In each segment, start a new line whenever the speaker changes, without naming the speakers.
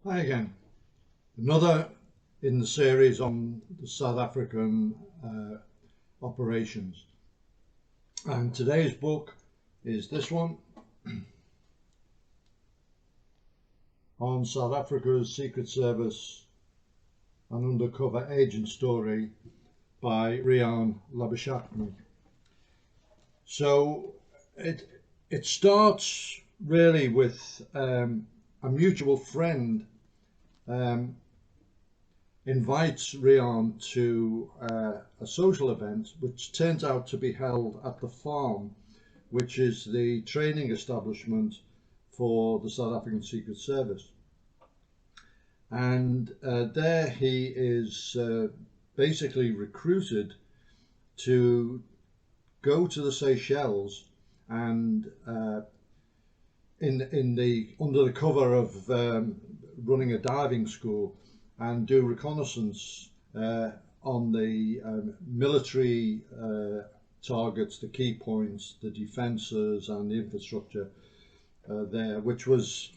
Hi again. Another in the series on the South African operations. And today's book is this one on South Africa's Secret Service and undercover agent story by Riaan Labuschagne. So it starts really with a mutual friend invites Riaan to a social event which turns out to be held at the farm, which is the training establishment for the South African Secret Service. And there he is basically recruited to go to the Seychelles and under the cover of running a diving school and do reconnaissance on the military targets, the key points, the defences and the infrastructure there, which was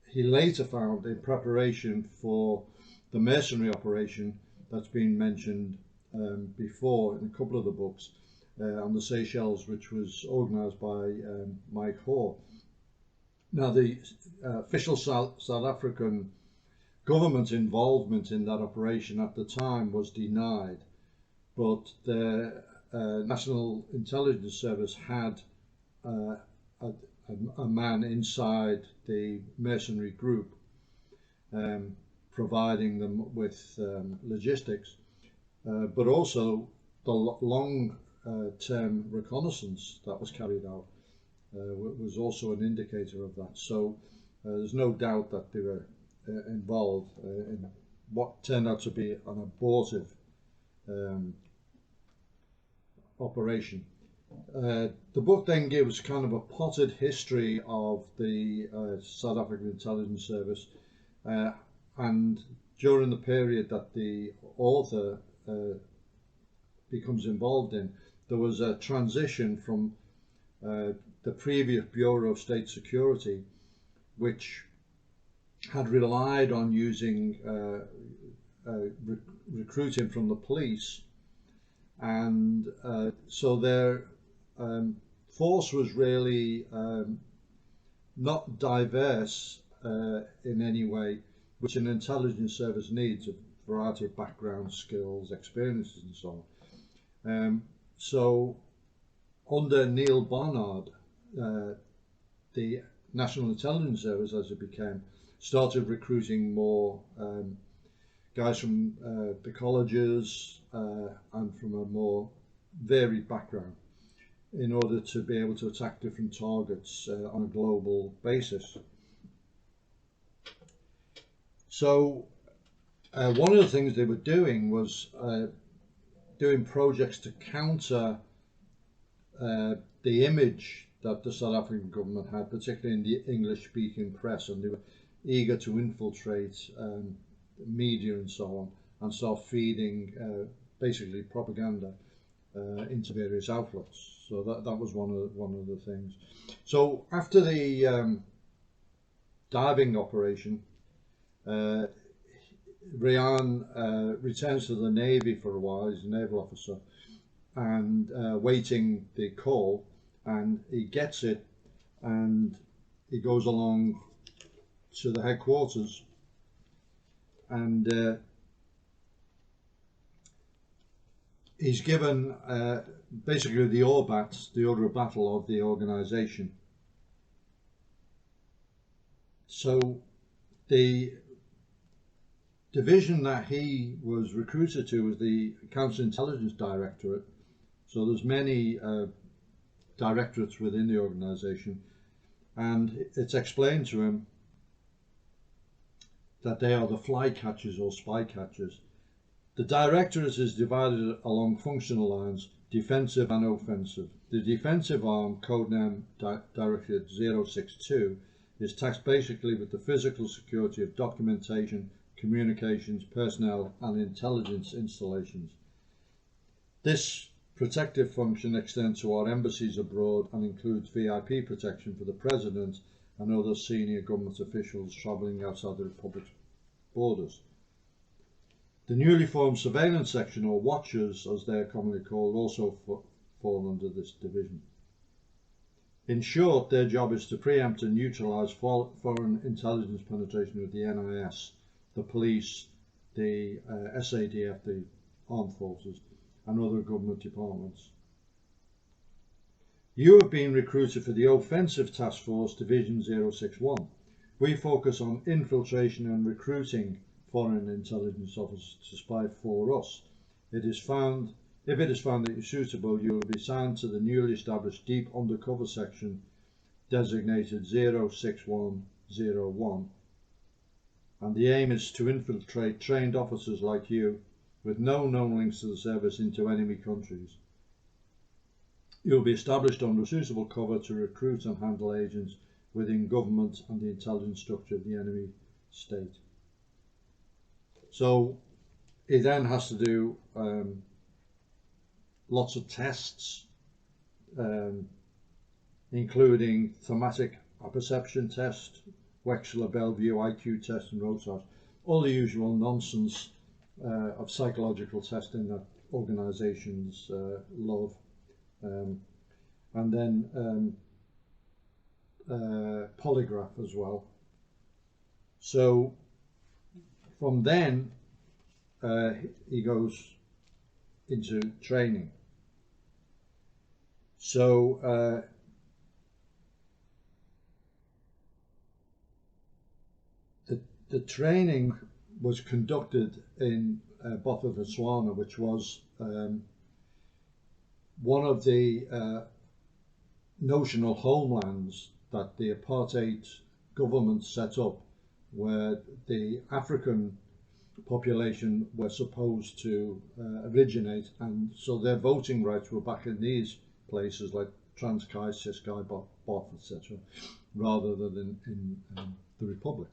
he later found in preparation for the mercenary operation that's been mentioned before in a couple of the books on the Seychelles, which was organised by Mike Hoare. Now, the official South African government involvement in that operation at the time was denied, but the National Intelligence Service had a man inside the mercenary group providing them with logistics, but also the long-term reconnaissance that was carried out was also an indicator of that. So there's no doubt that they were involved in what turned out to be an abortive operation. The book then gives kind of a potted history of the South African Intelligence Service, and during the period that the author becomes involved in, there was a transition from the previous Bureau of State Security, which had relied on using recruiting from the police, and so their force was really not diverse in any way, which an intelligence service needs, a variety of backgrounds, skills, experiences and so on. So under Neil Barnard, the National Intelligence Service, as it became, started recruiting more guys from the colleges and from a more varied background in order to be able to attack different targets on a global basis. So one of the things they were doing was doing projects to counter the image that the South African government had, particularly in the English-speaking press, and they were eager to infiltrate media and so on, and start feeding basically propaganda into various outlets. So that was one of the things. So after the diving operation, Riaan returns to the Navy for a while. He's a naval officer, and waiting the call, and he gets it, and he goes along to the headquarters, and he's given basically the ORBAT, the order of battle of the organisation. So the division that he was recruited to was the Counterintelligence Directorate. So there's many directorates within the organisation, and it's explained to him that they are the fly catchers or spy catchers. The directorate is divided along functional lines, defensive and offensive. The defensive arm, codename Directorate 062, is tasked basically with the physical security of documentation, communications, personnel and intelligence installations. This protective function extends to our embassies abroad and includes VIP protection for the President and other senior government officials travelling outside the Republic's borders. The newly formed surveillance section, or watchers as they are commonly called, also fall under this division. In short, their job is to preempt and neutralise foreign intelligence penetration with the NIS, the police, the SADF, the armed forces, and other government departments. You have been recruited for the Offensive Task Force Division 061. We focus on infiltration and recruiting foreign intelligence officers to spy for us. If it is found that you're suitable, you will be assigned to the newly established Deep Undercover section designated 06101, and the aim is to infiltrate trained officers like you with no known links to the service into enemy countries. You will be established under suitable cover to recruit and handle agents within government and the intelligence structure of the enemy state. So he then has to do lots of tests, including thematic perception test, Wechsler-Bellevue IQ test, and Rorschach, all the usual nonsense of psychological testing that organisations love, and then polygraph as well. So from then he goes into training. So the training was conducted in Botswana, which was one of the notional homelands that the apartheid government set up, where the African population were supposed to originate, and so their voting rights were back in these places like Transkei, Ciskei, Both, etc., rather than in the Republic.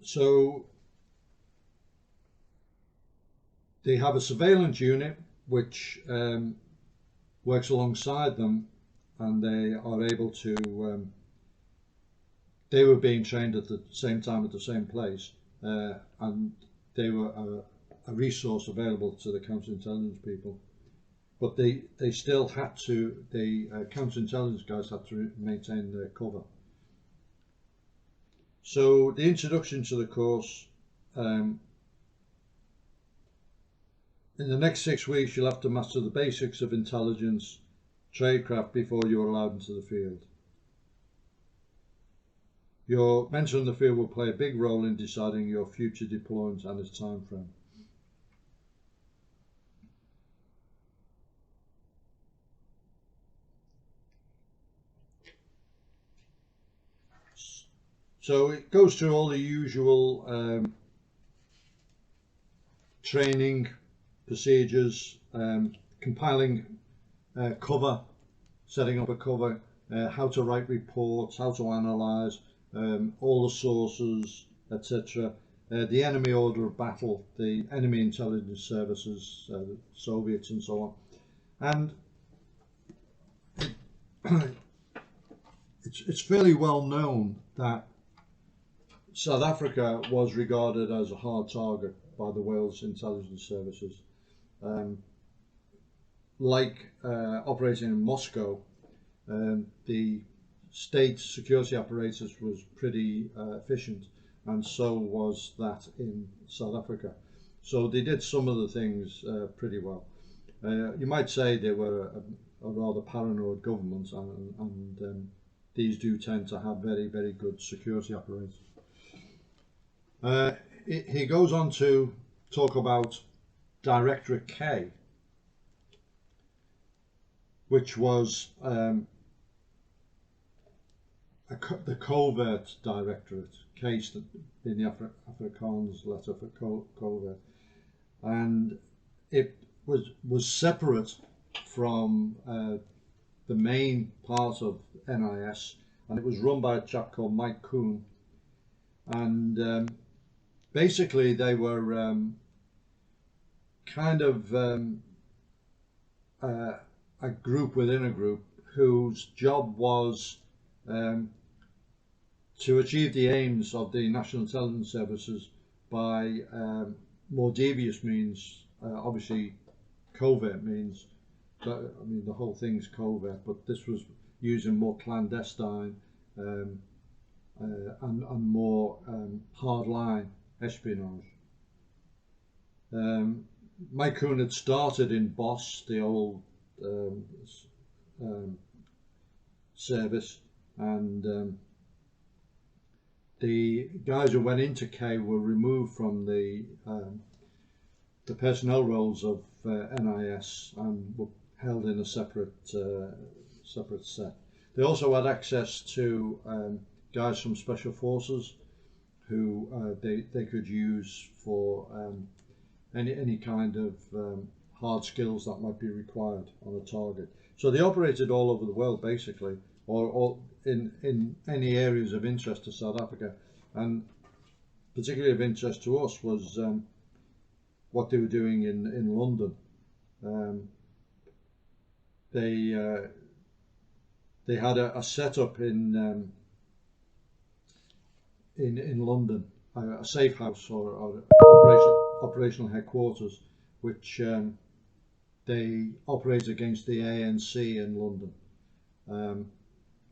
So they have a surveillance unit which works alongside them, and they are able to they were being trained at the same time at the same place, and they were a resource available to the counterintelligence people, but they still had to, the counterintelligence guys had to maintain their cover. So the introduction to the course, in the next 6 weeks you'll have to master the basics of intelligence, tradecraft before you're allowed into the field. Your mentor in the field will play a big role in deciding your future deployment and its time frame. So it goes through all the usual training procedures, compiling cover, setting up a cover, how to write reports, how to analyse, all the sources, etc. The enemy order of battle, the enemy intelligence services, the Soviets and so on. And it's fairly well known that South Africa was regarded as a hard target by the Wales intelligence services. Operating in Moscow, the state security apparatus was pretty efficient, and so was that in South Africa. So they did some of the things pretty well. You might say they were a rather paranoid government, and these do tend to have very, very good security apparatus. He goes on to talk about Directorate K, which was the Covert Directorate, K in the Afrikaans letter for Covert, and it was separate from the main part of NIS, and it was run by a chap called Mike Kuhn, and basically they were kind of a group within a group whose job was to achieve the aims of the National Intelligence Services by more devious means, obviously covert means. But, I mean, the whole thing's covert, but this was using more clandestine and more hardline espionage. Mike Coon had started in BOSS, the old service, and the guys who went into K were removed from the personnel roles of NIS and were held in a separate set. They also had access to guys from Special Forces who they could use for any kind of hard skills that might be required on a target. So they operated all over the world basically, or in any areas of interest to South Africa, and particularly of interest to us was what they were doing in London. They had a setup in London, a safe house or operational headquarters, which they operate against the ANC in London,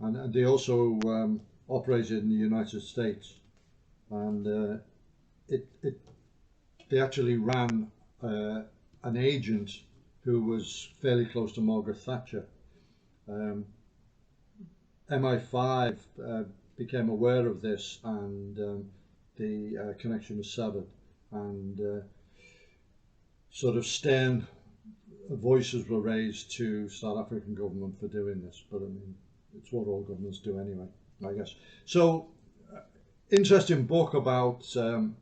and they also operated in the United States, and they actually ran an agent who was fairly close to Margaret Thatcher. MI5 became aware of this, and the connection was severed, and sort of stern voices were raised to South African government for doing this, but I mean, it's what all governments do anyway, I guess. So, interesting book about the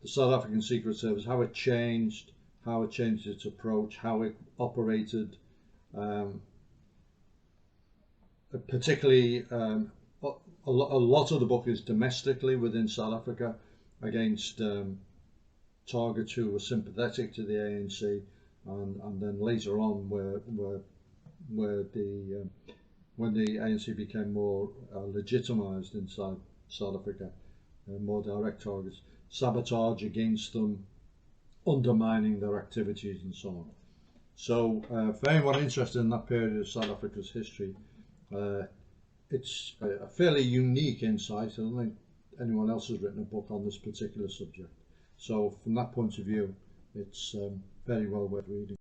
South African Secret Service, how it changed its approach, how it operated, particularly a lot of the book is domestically within South Africa against targets who were sympathetic to the ANC, and then later on when the ANC became more legitimised inside South Africa, more direct targets, sabotage against them, undermining their activities and so on. So for anyone interested in that period of South Africa's history, it's a fairly unique insight. I don't think anyone else has written a book on this particular subject. So from that point of view, it's very well worth reading.